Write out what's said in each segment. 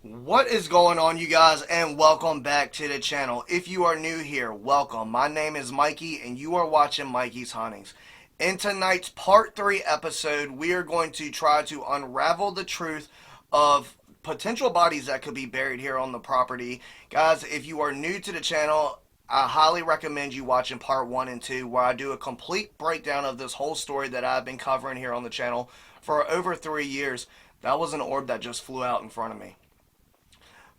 What is going on, you guys, and welcome back to the channel. If you are new here, welcome. My name is Mikey, and you are watching Mikey's Huntings. In tonight's part 3 episode, we are going to try to unravel the truth of potential bodies that could be buried here on the property. Guys, if you are new to the channel, I highly recommend you watching part 1 and 2, where I do a complete breakdown of this whole story that I've been covering here on the channel for over 3 years. That was an orb that just flew out in front of me.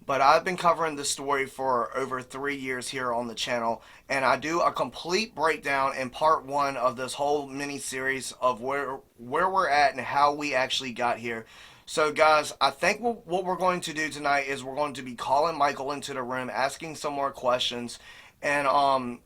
But I've been covering this story for over 3 years here on the channel, and I do a complete breakdown in part 1 of this whole mini series of where we're at and how we actually got here. So, guys, I think what we're going to do tonight is we're going to be calling Michael into the room, asking some more questions, and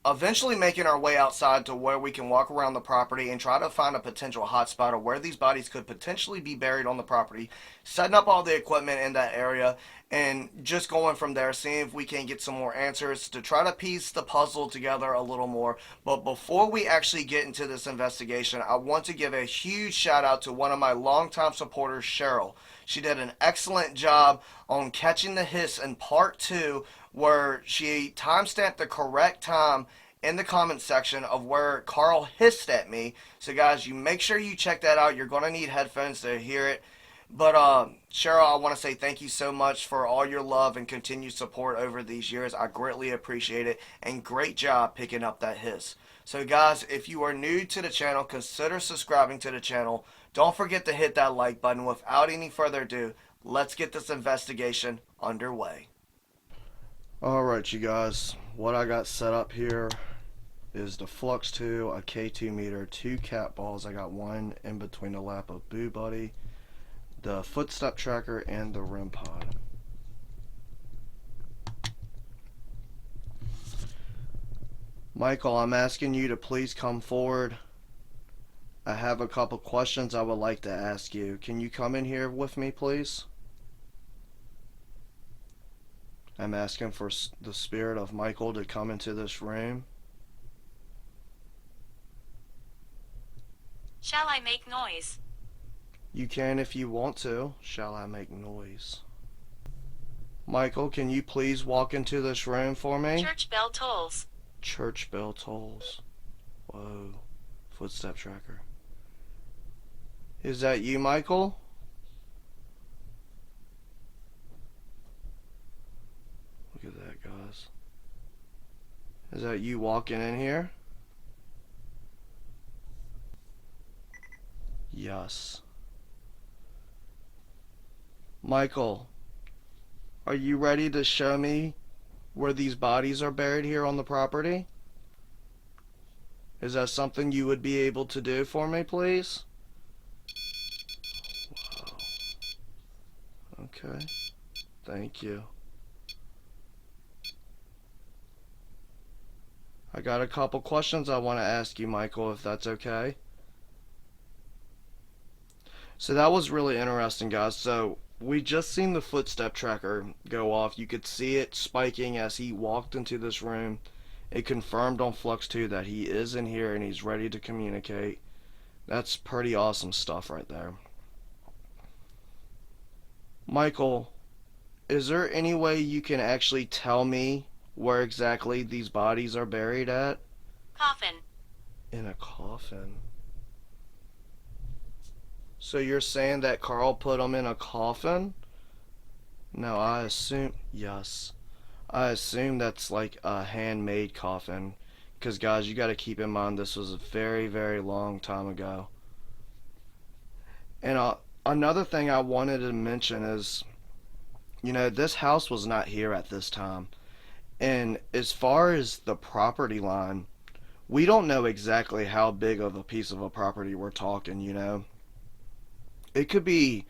eventually making our way outside to where we can walk around the property and try to find a potential hotspot of where these bodies could potentially be buried on the property, setting up all the equipment in that area, and just going from there, seeing if we can get some more answers to try to piece the puzzle together a little more. But before we actually get into this investigation, I want to give a huge shout out to one of my longtime supporters, Cheryl. She did an excellent job on catching the hiss in part 2, where she timestamped the correct time in the comment section of where Carl hissed at me. So, guys, you make sure you check that out. You're going to need headphones to hear it. But, Cheryl, I want to say thank you so much for all your love and continued support over these years. I greatly appreciate it. And great job picking up that hiss. So, guys, if you are new to the channel, consider subscribing to the channel. Don't forget to hit that like button. Without any further ado, let's get this investigation underway. Alright, you guys, what I got set up here is the Flux 2, a K2 meter, 2 cat balls. I got one in between the lap of Boo Buddy, the footstep tracker, and the REM pod. Michael, I'm asking you to please come forward. I have a couple questions I would like to ask you. Can you come in here with me, please? I'm asking for the spirit of Michael to come into this room. Shall I make noise? You can if you want to. Shall I make noise? Michael, can you please walk into this room for me? Church bell tolls. Church bell tolls. Whoa. Footstep tracker. Is that you, Michael? Look at that, guys. Is that you walking in here? Yes. Michael, are you ready to show me where these bodies are buried here on the property? Is that something you would be able to do for me, please? Wow. Okay. Thank you. I got a couple questions I want to ask you, Michael, if that's okay. So that was really interesting, guys. So we just seen the footstep tracker go off. You could see it spiking as he walked into this room. It confirmed on Flux 2 that he is in here and he's ready to communicate. That's pretty awesome stuff right there. Michael, is there any way you can actually tell me where exactly these bodies are buried at? Coffin. In a coffin? So you're saying that Carl put them in a coffin? No, I assume, yes. I assume that's like a handmade coffin. Because, guys, you got to keep in mind this was a very, very long time ago. And another thing I wanted to mention is, this house was not here at this time. And as far as the property line, we don't know exactly how big of a piece of a property we're talking. It could be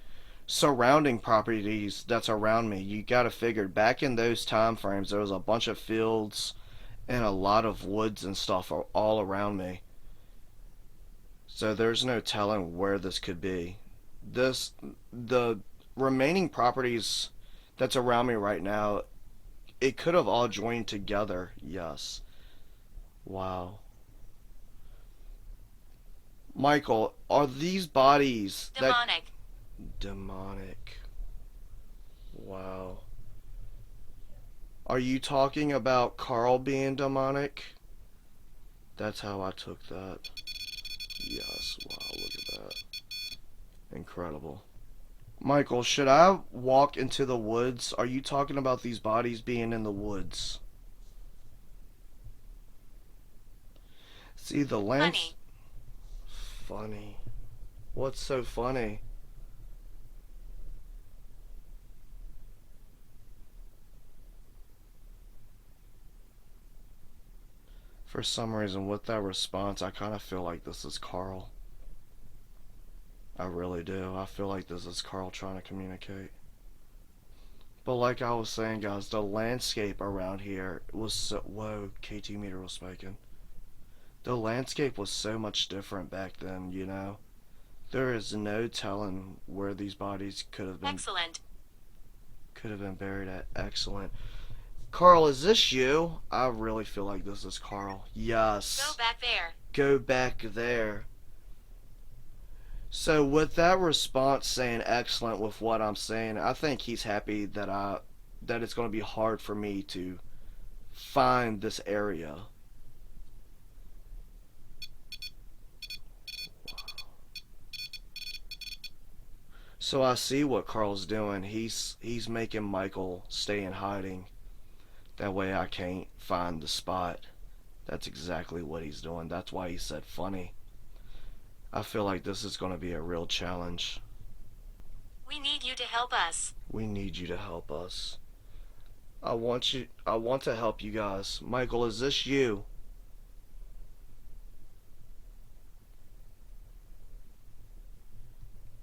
surrounding properties that's around me. You got to figure back in those time frames there was a bunch of fields and a lot of woods and stuff all around me. So there's no telling where this could be. The remaining properties that's around me right now, it could have all joined together. Yes. Wow. Michael, are these bodies Demonic. Demonic. Are you talking about Carl being demonic? That's how I took that. Yes, wow, look at that. Incredible. Michael, should I walk into the woods? Are you talking about these bodies being in the woods? See, the lance. Funny. Funny. What's so funny? For some reason, with that response, I kind of feel like this is Carl. I really do. I feel like this is Carl trying to communicate. But like I was saying, guys, the landscape around here was so... Whoa, KT meter was spiking. The landscape was so much different back then, you know? There is no telling where these bodies Excellent. could have been buried at. Excellent. Carl, is this you? I really feel like this is Carl. Yes. Go back there. Go back there. So with that response saying excellent with what I'm saying, I think he's happy that it's going to be hard for me to find this area. So I see what Carl's doing. He's making Michael stay in hiding. That way I can't find the spot. That's exactly what he's doing. That's why he said funny. I feel like this is going to be a real challenge. We need you to help us. We need you to help us. I want to help you guys. Michael, is this you?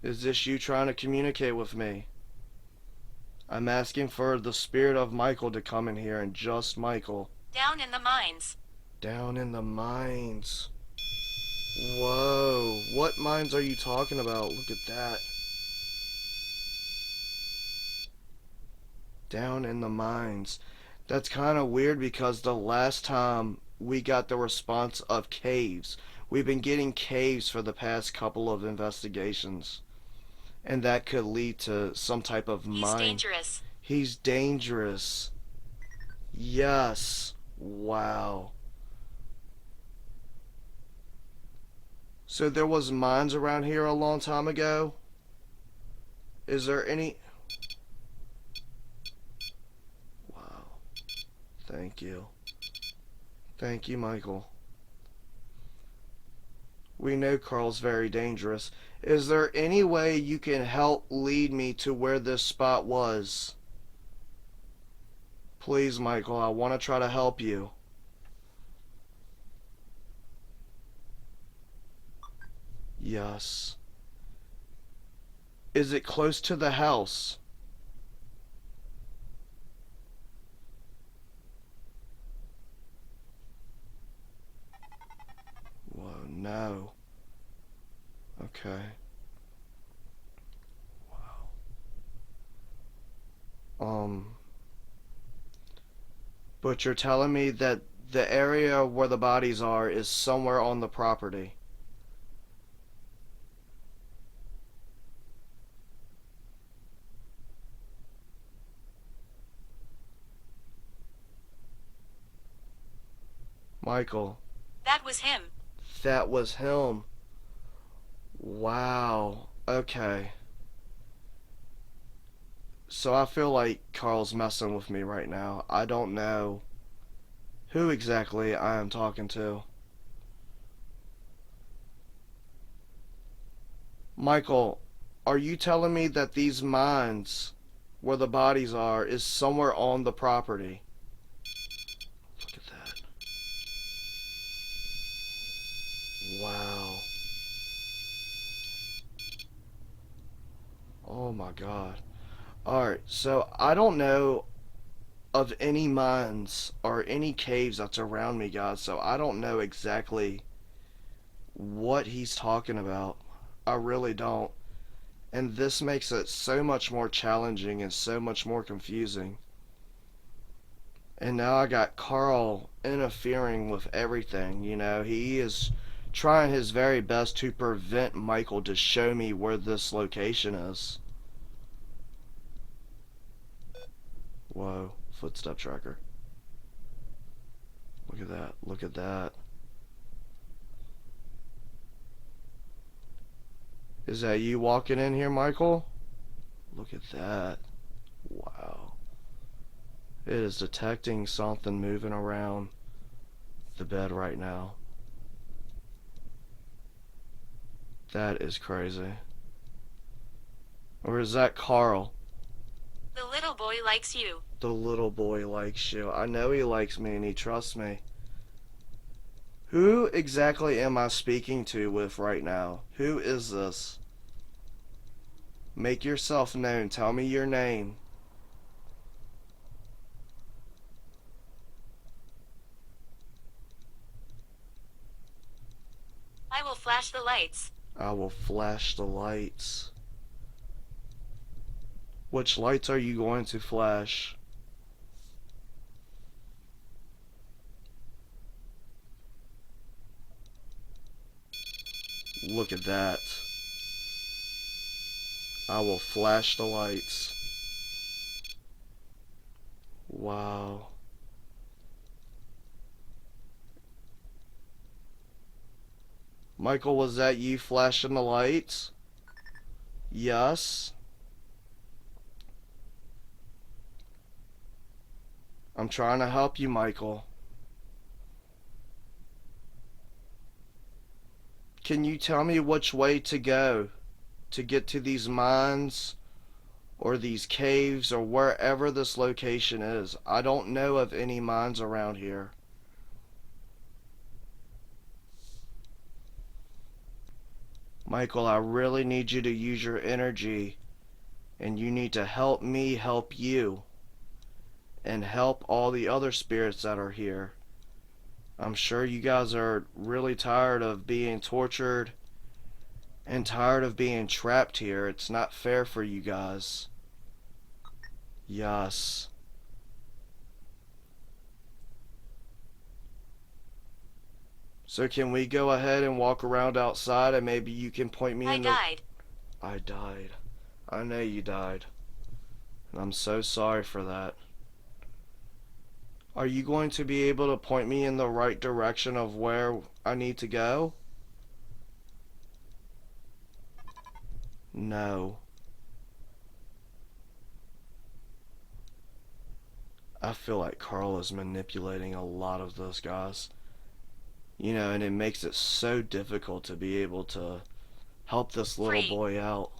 Is this you trying to communicate with me? I'm asking for the spirit of Michael to come in here, and just Michael. Down in the mines. Down in the mines. Whoa, what mines are you talking about? Look at that. Down in the mines. That's kind of weird because the last time we got the response of caves. We've been getting caves for the past couple of investigations. And that could lead to some type of mine. He's dangerous. He's dangerous. Yes. Wow. So there was mines around here a long time ago? Is there any... Wow. Thank you. Thank you, Michael. We know Carl's very dangerous. Is there any way you can help lead me to where this spot was? Please, Michael, I want to try to help you. Yes. Is it close to the house? Whoa, no. Okay. Wow. But you're telling me that the area where the bodies are is somewhere on the property. Michael. That was him. That was him. Wow. Okay. So I feel like Carl's messing with me right now. I don't know who exactly I am talking to. Michael, are you telling me that these mines where the bodies are is somewhere on the property? Look at that. Wow. Oh my God. Alright, so I don't know of any mines or any caves that's around me, guys, so I don't know exactly what he's talking about. I really don't. And this makes it so much more challenging and so much more confusing. And now I got Carl interfering with everything, you know. He is trying his very best to prevent Michael to show me where this location is. Whoa. footstep tracker. Look at that. Look at that. Is that you walking in here, Michael? Look at that. Wow. It is detecting something moving around the bed right now. That is crazy. Or is that Carl? The little boy likes you. The little boy likes you. I know he likes me and he trusts me. Who exactly am I speaking to with right now? Who is this? Make yourself known. Tell me your name. I will flash the lights. I will flash the lights. Which lights are you going to flash? Look at that. I will flash the lights. Wow. Michael, was that you flashing the lights? Yes. I'm trying to help you, Michael. Can you tell me which way to go to get to these mines or these caves or wherever this location is? I don't know of any mines around here. Michael, I really need you to use your energy, and you need to help me help you and help all the other spirits that are here. I'm sure you guys are really tired of being tortured and tired of being trapped here. It's not fair for you guys. Yes. So can we go ahead and walk around outside and maybe you can point me I in the... died. I died. I know you died. And I'm so sorry for that. Are you going to be able to point me in the right direction of where I need to go? No. I feel like Carl is manipulating a lot of this, guys. You know, and it makes it so difficult to be able to help this little Free. boy out.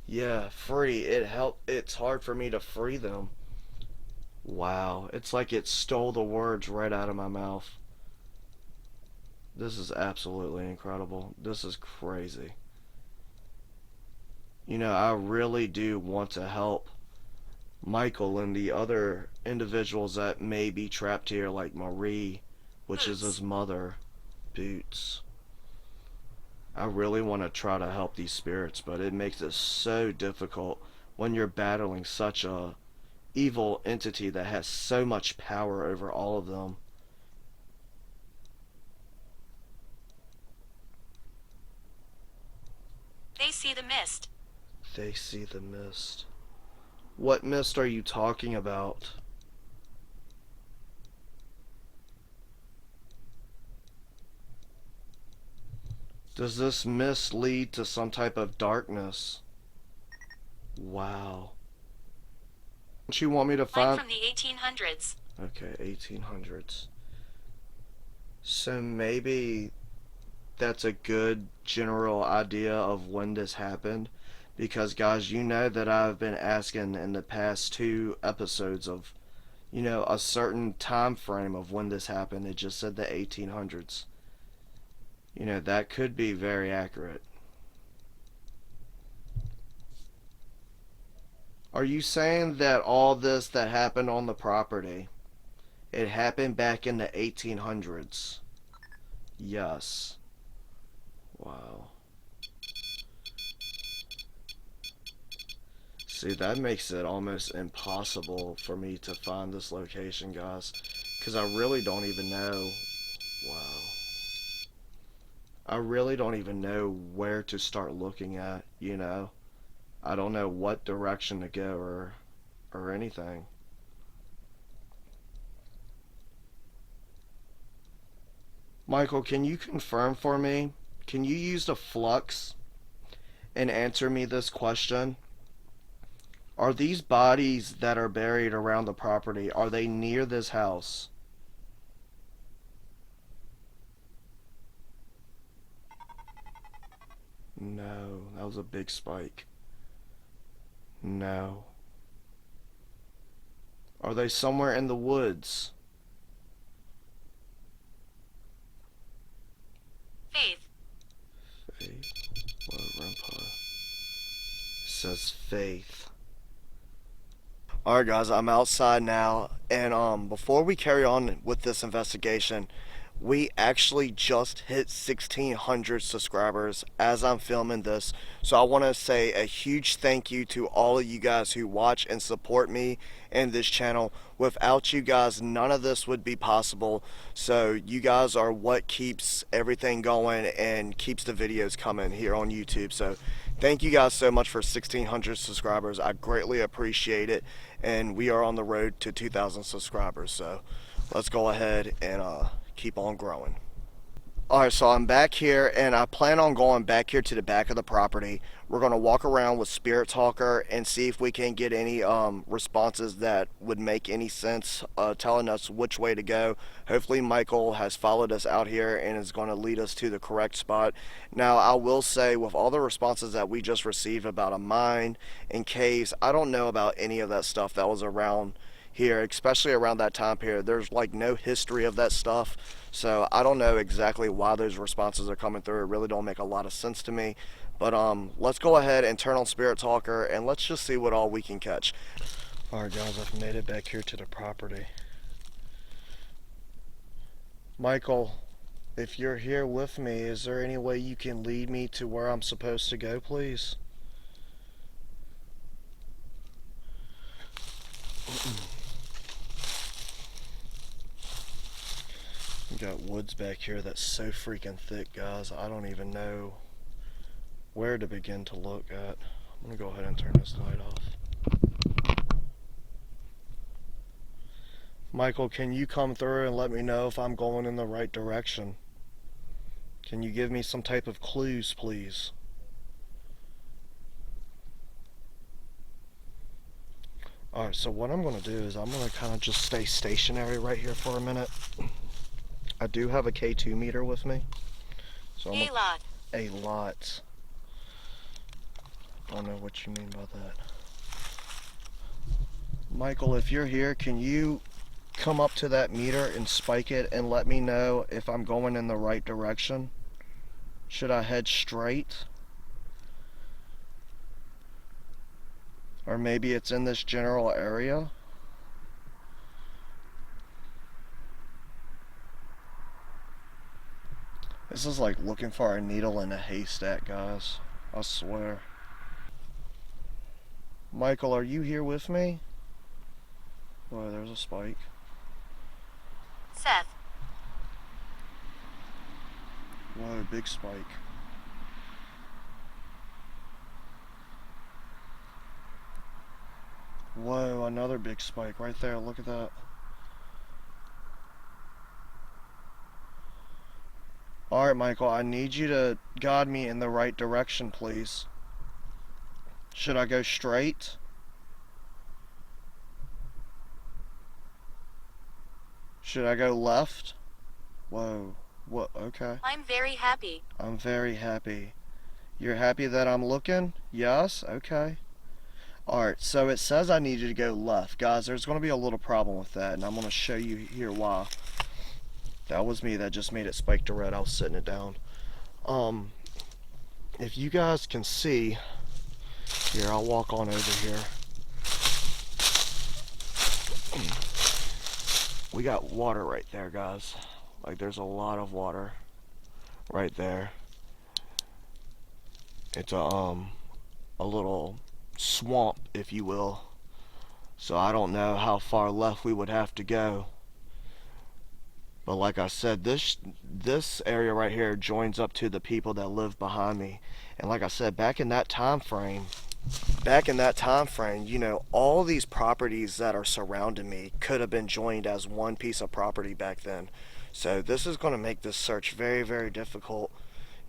Yeah, free. It's hard for me to free them. Wow, it's like it stole the words right out of my mouth. This is absolutely incredible. This is crazy. You know, I really do want to help Michael and the other individuals that may be trapped here, like Marie, which is Boots. his mother, Boots. I really want to try to help these spirits, but it makes it so difficult when you're battling such a evil entity that has so much power over all of them. They see the mist. They see the mist. What mist are you talking about? Does this mist lead to some type of darkness? Wow. Don't you want me to I'm find... from the 1800s. Okay, 1800s. So maybe that's a good general idea of when this happened. Because, guys, you know that I've been asking in the past 2 episodes of, you know, a certain time frame of when this happened. It just said the 1800s. You know, that could be very accurate. Are you saying that all this that happened on the property, it happened back in the 1800s? Yes. Wow. See, that makes it almost impossible for me to find this location, guys. Because I really don't even know. Wow. I really don't even know where to start looking at, you know? I don't know what direction to go or anything. Michael, can you confirm for me? Can you use the flux and answer me this question? Are these bodies that are buried around the property, are they near this house? No, that was a big spike. No. Are they somewhere in the woods? Faith. Faith. Whoa, Grandpa. It says faith. Alright guys, I'm outside now, and before we carry on with this investigation, we actually just hit 1,600 subscribers as I'm filming this. So I want to say a huge thank you to all of you guys who watch and support me and this channel. Without you guys, none of this would be possible. So you guys are what keeps everything going and keeps the videos coming here on YouTube. So thank you guys so much for 1,600 subscribers. I greatly appreciate it. And we are on the road to 2,000 subscribers. So let's go ahead and keep on growing. Alright, so I'm back here, and I plan on going back here to the back of the property. We're going to walk around with Spirit Talker and see if we can get any responses that would make any sense, telling us which way to go. Hopefully Michael has followed us out here and is going to lead us to the correct spot. Now, I will say, with all the responses that we just received about a mine and caves, I don't know about any of that stuff that was around here, especially around that time period. There's like no history of that stuff, so I don't know exactly why those responses are coming through. It really don't make a lot of sense to me. But let's go ahead and turn on Spirit Talker and let's just see what all we can catch. Alright guys, I've made it back here to the property. Michael, if you're here with me, is there any way you can lead me to where I'm supposed to go, please? We got woods back here that's so freaking thick, guys. I don't even know where to begin to look at. I'm gonna go ahead and turn this light off. Michael, can you come through and let me know if I'm going in the right direction? Can you give me some type of clues, please? Alright, so what I'm going to do is I'm going to kind of just stay stationary right here for a minute. I do have a K2 meter with me. So A lot. A lot. I don't know what you mean by that. Michael, if you're here, can you come up to that meter and spike it and let me know if I'm going in the right direction? Should I head straight? Or maybe it's in this general area? This is like looking for a needle in a haystack, guys. I swear. Michael, are you here with me? Oh, there's a spike. Seth. Whoa, big spike. Whoa, another big spike right there. Look at that. Alright, Michael, I need you to guide me in the right direction, please. Should I go straight? Should I go left? Whoa. What? Okay. I'm very happy. I'm very happy. You're happy that I'm looking? Yes? Okay. Alright, so it says I need you to go left. Guys, there's going to be a little problem with that, and I'm going to show you here why. That was me that just made it spike to red. I was sitting it down. If you guys can see, here, I'll walk on over here. We got water right there, guys. Like, there's a lot of water right there. It's a little swamp, if you will. So I don't know how far left we would have to go. But like I said, this area right here joins up to the people that live behind me. And like I said, back in that time frame, you know, all these properties that are surrounding me could have been joined as one piece of property back then. So this is going to make this search very, very difficult.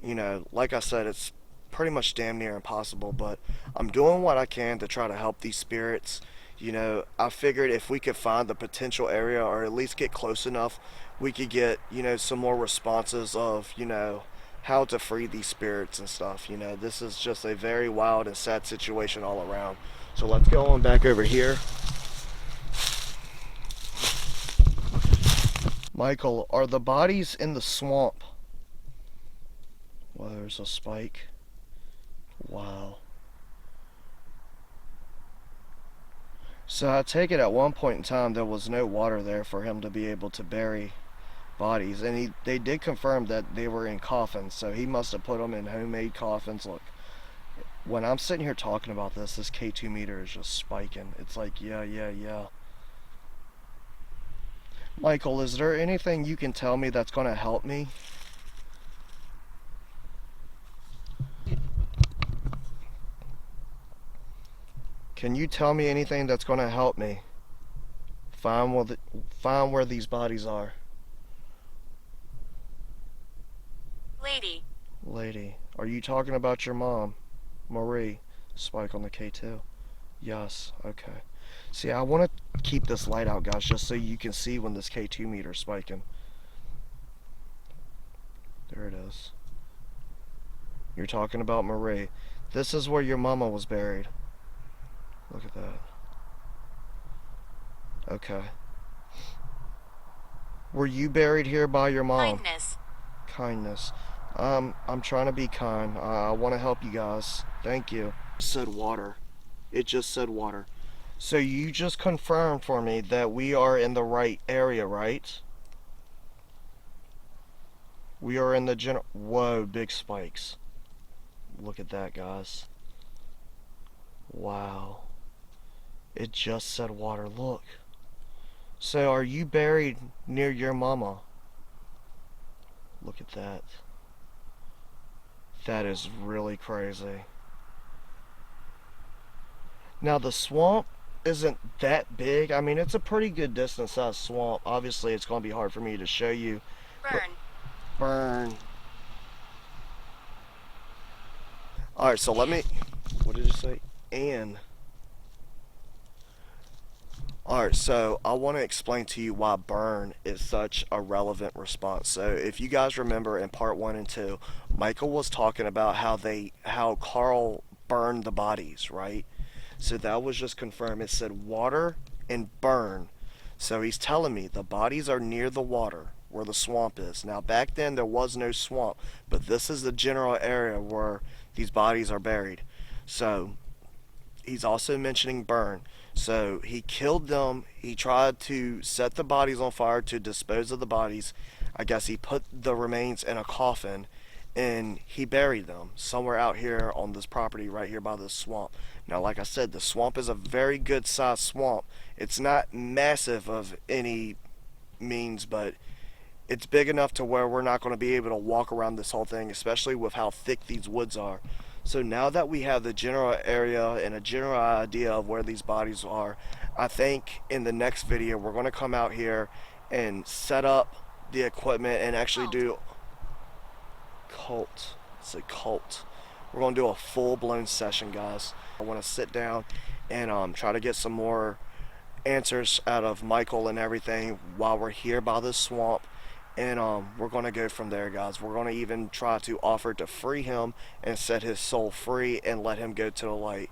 You know, like I said, it's pretty much damn near impossible, but I'm doing what I can to try to help these spirits. You know, I figured if we could find the potential area or at least get close enough, we could get, you know, some more responses of, you know, how to free these spirits and stuff. You know, this is just a very wild and sad situation all around. So let's go on back over here. Michael, are the bodies in the swamp? Well, there's a spike. Wow. So I take it at one point in time there was no water there for him to be able to bury bodies, and they did confirm that they were in coffins, so he must have put them in homemade coffins. Look, when I'm sitting here talking about this K2 meter is just spiking. It's like, yeah, yeah, yeah. Michael, is there anything you can tell me that's going to help me? Can you tell me anything that's going to help me find where these bodies are? Lady. Lady, are you talking about your mom, Marie? Spike on the K2. Yes, okay. See, I want to keep this light out, guys, just so you can see when this K2 meter is spiking. There it is. You're talking about Marie. This is where your mama was buried. Look at that. Okay. Were you buried here by your mom? Kindness. Kindness. I'm trying to be kind. I want to help you guys. Thank you. It said water. It just said water. So you just confirmed for me that we are in the right area, right? We are in the general... Whoa, big spikes. Look at that, guys. Wow. It just said water. Look. So are you buried near your mama? Look at that. That is really crazy. Now the swamp isn't that big. I mean, it's a pretty good distance sized swamp. Obviously, it's going to be hard for me to show you. Burn. Burn. Alright, so let me... What did you say? And... Alright, so I want to explain to you why burn is such a relevant response. So if you guys remember in part 1 and 2, Michael was talking about how Carl burned the bodies, right? So that was just confirmed. It said water and burn. So he's telling me the bodies are near the water where the swamp is. Now back then there was no swamp, but this is the general area where these bodies are buried. So he's also mentioning burn. So he killed them. He tried to set the bodies on fire to dispose of the bodies. I guess he put the remains in a coffin and he buried them somewhere out here on this property right here by this swamp. Now, like I said, the swamp is a very good sized swamp. It's not massive of any means, but it's big enough to where we're not going to be able to walk around this whole thing, especially with how thick these woods are. So now that we have the general area and a general idea of where these bodies are, I think in the next video we're going to come out here and set up the equipment and actually do cult. It's a cult. We're going to do a full-blown session, guys. I want to sit down and try to get some more answers out of Michael and everything while we're here by this swamp. And we're going to go from there, guys. We're going to even try to offer to free him and set his soul free and let him go to the light.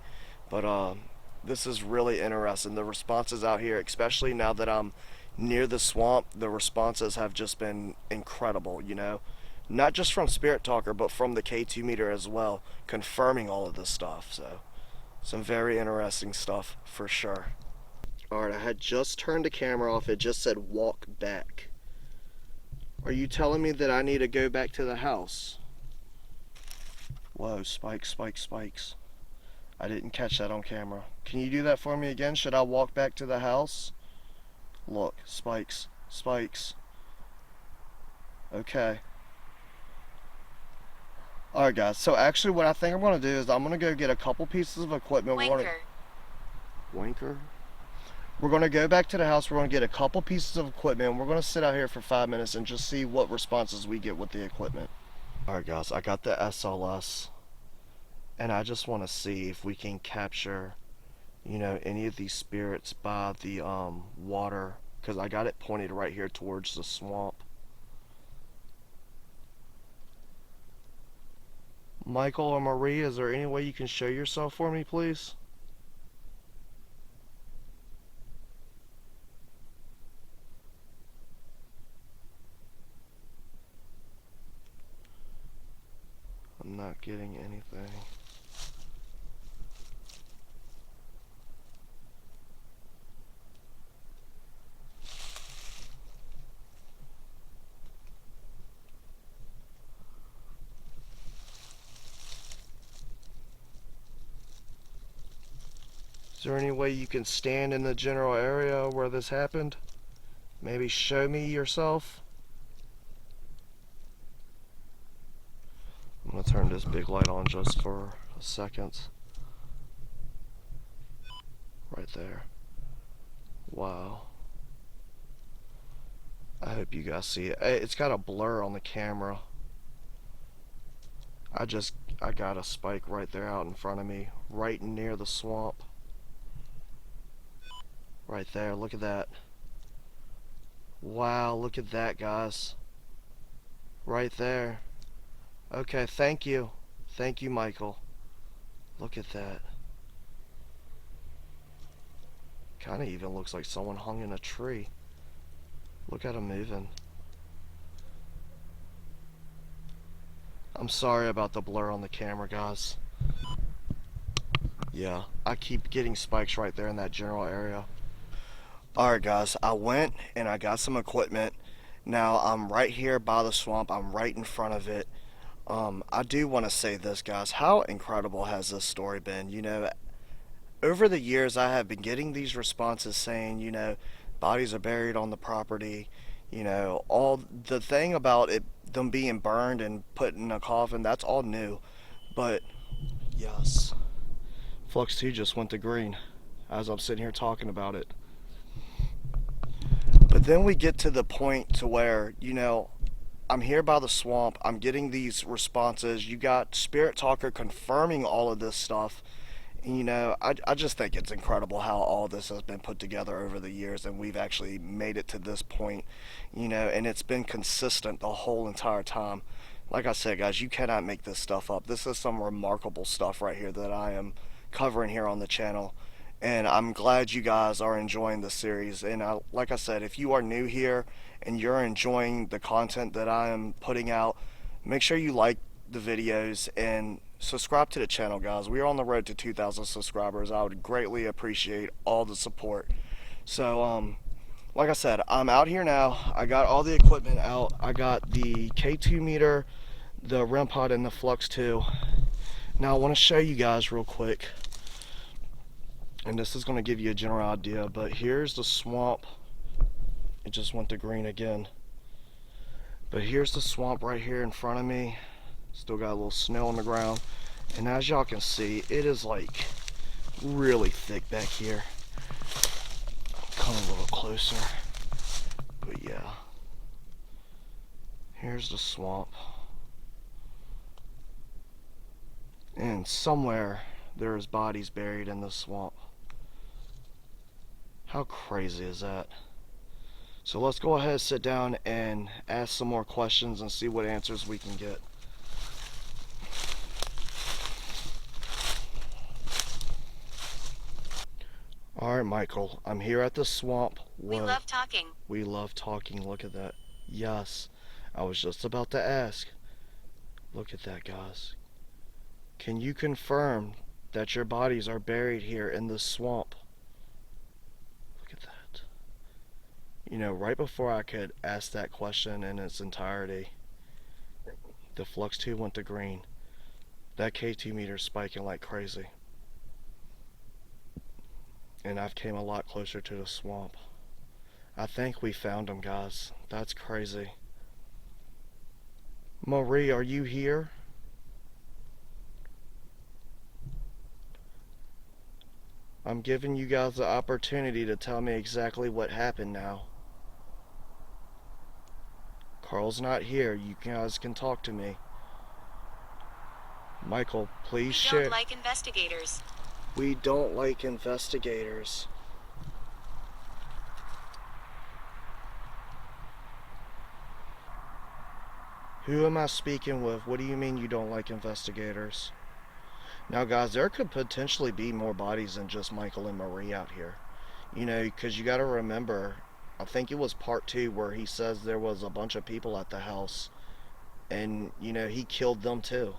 But this is really interesting. The responses out here, especially now that I'm near the swamp, the responses have just been incredible, you know. Not just from Spirit Talker, but from the K2 meter as well, confirming all of this stuff. So, some very interesting stuff for sure. Alright, I had just turned the camera off. It just said walk back. Are you telling me that I need to go back to the house? Whoa, spikes, spikes, spikes. I didn't catch that on camera. Can you do that for me again? Should I walk back to the house? Look, spikes, spikes. Okay. Alright guys, so actually what I think I'm going to do is I'm going to go get a couple pieces of equipment. Wanker. Wanker? We're going to go back to the house. We're going to get a couple pieces of equipment. We're going to sit out here for 5 minutes and just see what responses we get with the equipment. Alright guys, I got the SLS and I just want to see if we can capture, any of these spirits by the water, because I got it pointed right here towards the swamp. Michael or Marie, is there any way you can show yourself for me, please? I'm not getting anything. Is there any way you can stand in the general area where this happened? Maybe show me yourself? I'm gonna turn this big light on just for a second. Right there. Wow. I hope you guys see it. It's got a blur on the camera. I got a spike right there out in front of me, right near the swamp. Right there, look at that. Wow, look at that, guys. Right there. Okay, thank you. Thank you, Michael. Look at that. Kinda even looks like someone hung in a tree. Look at him moving. I'm sorry about the blur on the camera, guys. Yeah, I keep getting spikes right there in that general area. Alright guys, I went and I got some equipment. Now I'm right here by the swamp. I'm right in front of it. I do want to say this, guys. How incredible has this story been? Over the years I have been getting these responses saying, bodies are buried on the property. All the thing about it, them being burned and put in a coffin, that's all new. But yes, Flux 2 just went to green as I'm sitting here talking about it. But then we get to the point to where, I'm here by the swamp. I'm getting these responses. You got Spirit Talker confirming all of this stuff. And, I just think it's incredible how all this has been put together over the years and we've actually made it to this point, and it's been consistent the whole entire time. Like I said, guys, you cannot make this stuff up. This is some remarkable stuff right here that I am covering here on the channel. And I'm glad you guys are enjoying the series. And like I said, if you are new here and you're enjoying the content that I am putting out, make sure you like the videos and subscribe to the channel, guys. We are on the road to 2,000 subscribers. I would greatly appreciate all the support. So, like I said, I'm out here now. I got all the equipment out. I got the K2 meter, the REM pod, and the Flux 2. Now I want to show you guys real quick, and this is going to give you a general idea, but here's the swamp. It just went to green again. But here's the swamp right here in front of me. Still got a little snow on the ground. And as y'all can see, it is like really thick back here. Come a little closer. But yeah. Here's the swamp. And somewhere there's bodies buried in the swamp. How crazy is that? So let's go ahead, sit down, and ask some more questions and see what answers we can get. Alright, Michael, I'm here at the swamp. We Whoa. love talking. We love talking. Look at that. Yes, I was just about to ask. Look at that, guys. Can you confirm that your bodies are buried here in the swamp? Look at that. Right before I could ask that question in its entirety, the Flux 2 went to green. That K2 meter's spiking like crazy. And I've came a lot closer to the swamp. I think we found them, guys. That's crazy. Marie, are you here? I'm giving you guys the opportunity to tell me exactly what happened now. Carl's not here. You guys can talk to me. Michael, please We share. don't like investigators. We don't like investigators. Who am I speaking with? What do you mean you don't like investigators? Now, guys, there could potentially be more bodies than just Michael and Marie out here. You know, because you got to remember, I think it was part 2 where he says there was a bunch of people at the house. And, you know, he killed them too.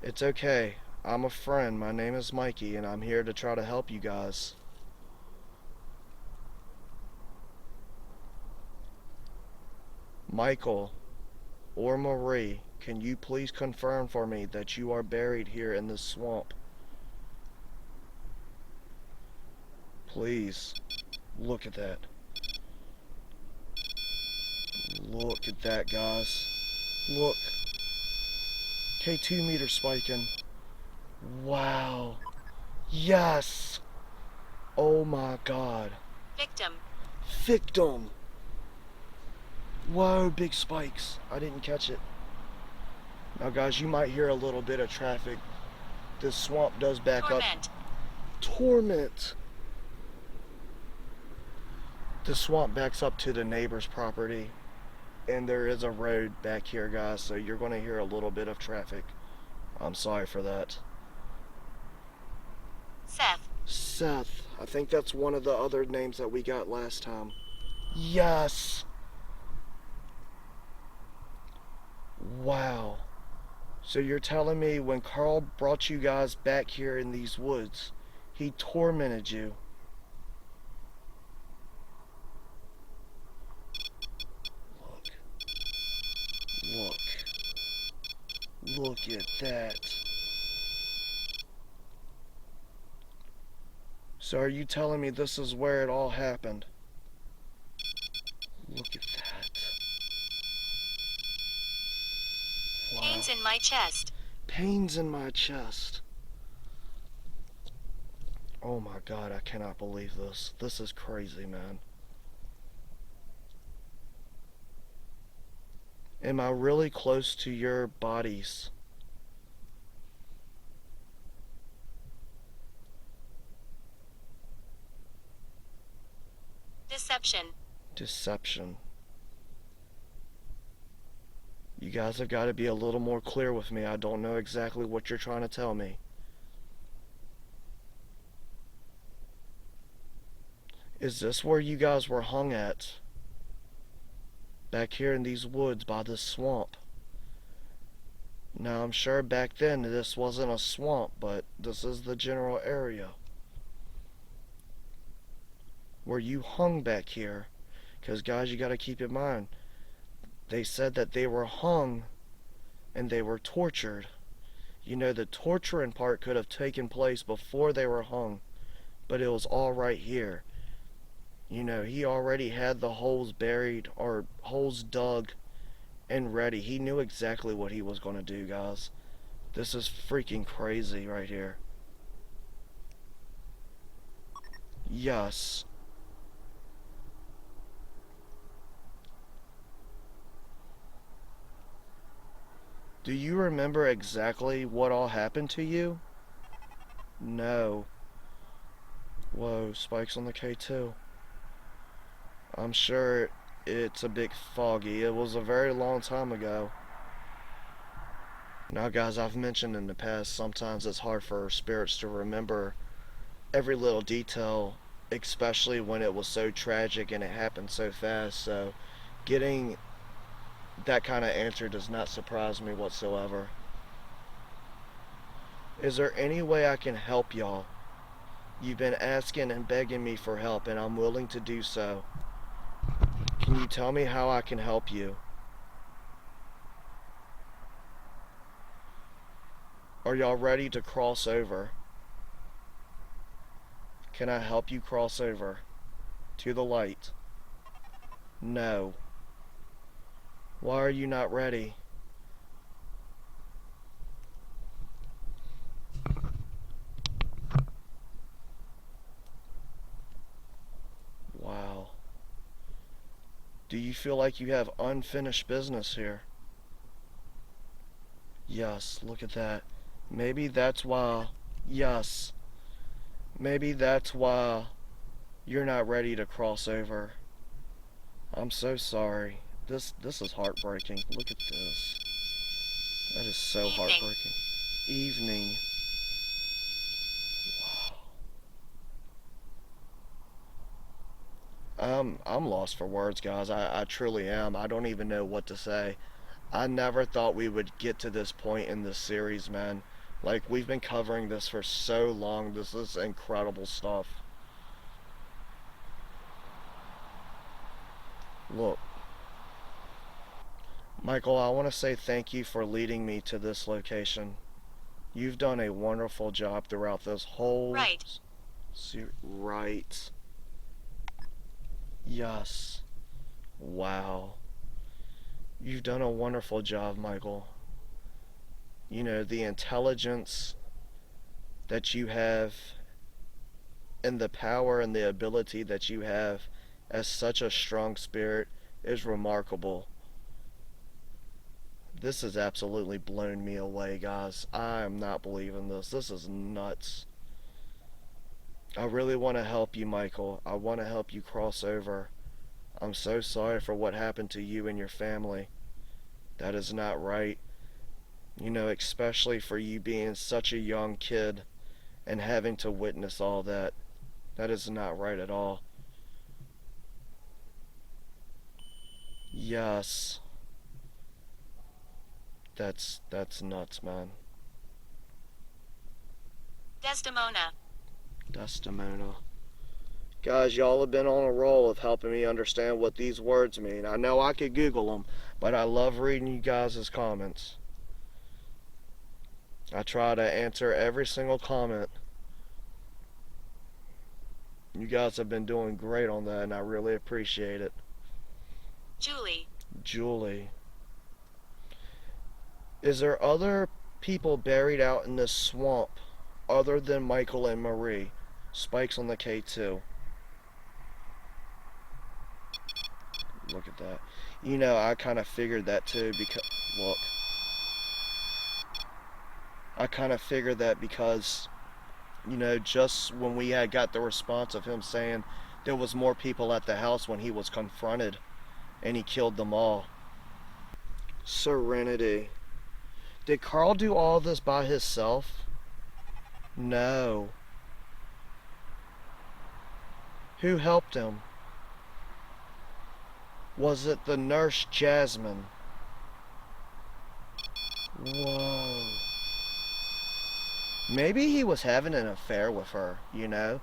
It's okay. I'm a friend. My name is Mikey, and I'm here to try to help you guys. Michael or Marie, can you please confirm for me that you are buried here in this swamp? Please. Look at that. Look at that, guys. Look. K2 meter spiking. Wow. Yes. Oh my god. Victim. Victim. Whoa, big spikes. I didn't catch it. Now, guys, you might hear a little bit of traffic. This swamp does back Torment. up. Torment. The swamp backs up to the neighbor's property. And there is a road back here, guys, so you're going to hear a little bit of traffic. I'm sorry for that. Seth. Seth. I think that's one of the other names that we got last time. Yes. Wow. So you're telling me when Carl brought you guys back here in these woods, he tormented you? Look. Look. Look at that. So are you telling me this is where it all happened? Look at that. Wow. Pains in my chest. Pains in my chest. Oh my god, I cannot believe this. This is crazy, man. Am I really close to your bodies? Deception. Deception. You guys have got to be a little more clear with me. I don't know exactly what you're trying to tell me. Is this where you guys were hung at? Back here in these woods by this swamp? Now, I'm sure back then this wasn't a swamp, but this is the general area. Were you hung back here? Because, guys, you got to keep in mind, they said that they were hung and they were tortured. You know, the torturing part could have taken place before they were hung, but it was all right here. You know, he already had the holes buried, or holes dug and ready. He knew exactly what he was going to do, guys. This is freaking crazy right here. Yes. Do you remember exactly what all happened to you? No. Whoa, spikes on the K2. I'm sure it's a bit foggy. It was a very long time ago. Now, guys, I've mentioned in the past, sometimes it's hard for spirits to remember every little detail, especially when it was so tragic and it happened so fast. So, getting that kind of answer does not surprise me whatsoever. Is there any way I can help y'all? You've been asking and begging me for help, and I'm willing to do so. Can you tell me how I can help you? Are y'all ready to cross over? Can I help you cross over to the light? No. Why are you not ready? Do you feel like you have unfinished business here? Yes, look at that. Maybe that's why. Yes. Maybe that's why you're not ready to cross over. I'm so sorry. This is heartbreaking. Look at this. That is so Evening. heartbreaking. Evening. I'm lost for words, guys. I truly am. I don't even know what to say. I never thought we would get to this point in this series, man. Like, we've been covering this for so long. This is incredible stuff. Look, Michael, I want to say thank you for leading me to this location. You've done a wonderful job throughout this whole Right. series. Right. Yes. Wow. You've done a wonderful job, Michael. You know, the intelligence that you have and the power and the ability that you have as such a strong spirit is remarkable. This has absolutely blown me away, guys. I am not believing this. This is nuts. I really want to help you, Michael. I want to help you cross over. I'm so sorry for what happened to you and your family. That is not right. You know, especially for you being such a young kid and having to witness all that. That is not right at all. Yes. That's nuts, man. Desdemona. Desdemona. Guys, y'all have been on a roll of helping me understand what these words mean. I know I could Google them, but I love reading you guys' comments. I try to answer every single comment. You guys have been doing great on that, and I really appreciate it. Julie. Julie. Is there other people buried out in this swamp other than Michael and Marie? Spikes on the K2. Look at that. You know, I kind of figured that too because, look. I kind of figured that because, you know, just when we had got the response of him saying there was more people at the house when he was confronted and he killed them all. Serenity. Did Carl do all this by himself? No. Who helped him? Was it the nurse Jasmine? Whoa. Maybe he was having an affair with her, you know?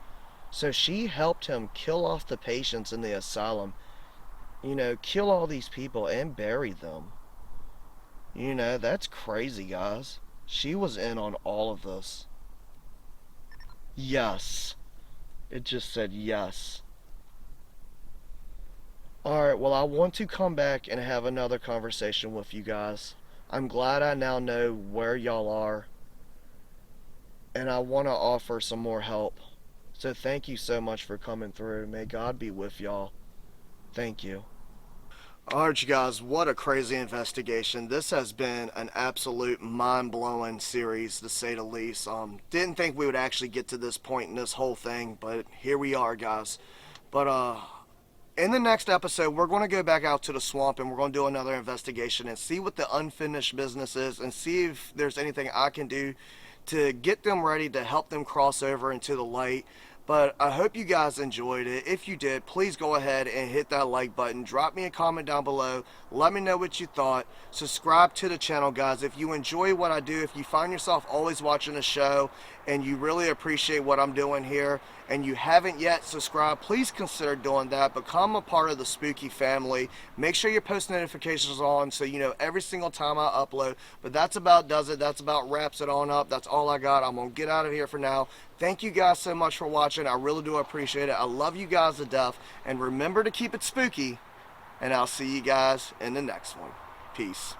So she helped him kill off the patients in the asylum. You know, kill all these people and bury them. You know, that's crazy, guys. She was in on all of this. Yes. It just said yes. Alright, well, I want to come back and have another conversation with you guys. I'm glad I now know where y'all are, and I want to offer some more help. So thank you so much for coming through. May God be with y'all. Thank you. Alright, you guys, what a crazy investigation. This has been an absolute mind-blowing series, to say the least. Didn't think we would actually get to this point in this whole thing, but here we are, guys. But, in the next episode, we're going to go back out to the swamp and we're going to do another investigation and see what the unfinished business is and see if there's anything I can do to get them ready to help them cross over into the light. But I hope you guys enjoyed it. If you did, please go ahead and hit that like button. Drop me a comment down below. Let me know what you thought. Subscribe to the channel, guys. If you enjoy what I do, if you find yourself always watching the show and you really appreciate what I'm doing here and you haven't yet subscribed, please consider doing that. Become a part of the Spooky family. Make sure your post notifications are on so you know every single time I upload. But that's about does it. That's about wraps it on up. That's all I got. I'm going to get out of here for now. Thank you guys so much for watching. I really do appreciate it. I love you guys to death. And remember to keep it spooky. And I'll see you guys in the next one. Peace.